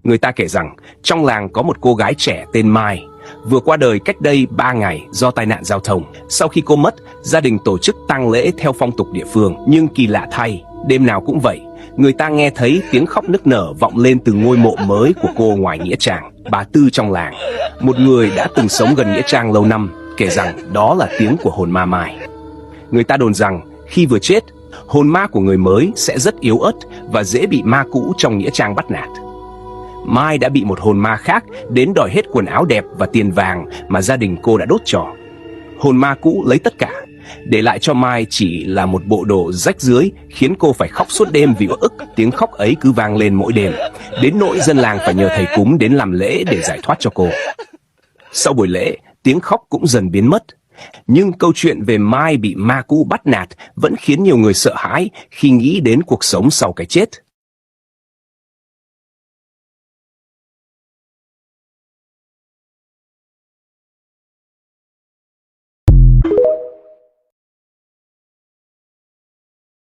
Người ta kể rằng trong làng có một cô gái trẻ tên Mai, vừa qua đời cách đây 3 ngày do tai nạn giao thông. Sau khi cô mất, gia đình tổ chức tang lễ theo phong tục địa phương. Nhưng kỳ lạ thay, đêm nào cũng vậy, người ta nghe thấy tiếng khóc nức nở vọng lên từ ngôi mộ mới của cô ngoài nghĩa trang. Bà Tư trong làng, một người đã từng sống gần nghĩa trang lâu năm, kể rằng đó là tiếng của hồn ma Mai. Người ta đồn rằng khi vừa chết, hồn ma của người mới sẽ rất yếu ớt và dễ bị ma cũ trong nghĩa trang bắt nạt. Mai đã bị một hồn ma khác đến đòi hết quần áo đẹp và tiền vàng mà gia đình cô đã đốt cho. Hồn ma cũ lấy tất cả, để lại cho Mai chỉ là một bộ đồ rách rưới, khiến cô phải khóc suốt đêm vì uất ức. Tiếng khóc ấy cứ vang lên mỗi đêm, đến nỗi dân làng phải nhờ thầy cúng đến làm lễ để giải thoát cho cô. Sau buổi lễ, tiếng khóc cũng dần biến mất. Nhưng câu chuyện về Mai bị ma cũ bắt nạt vẫn khiến nhiều người sợ hãi khi nghĩ đến cuộc sống sau cái chết.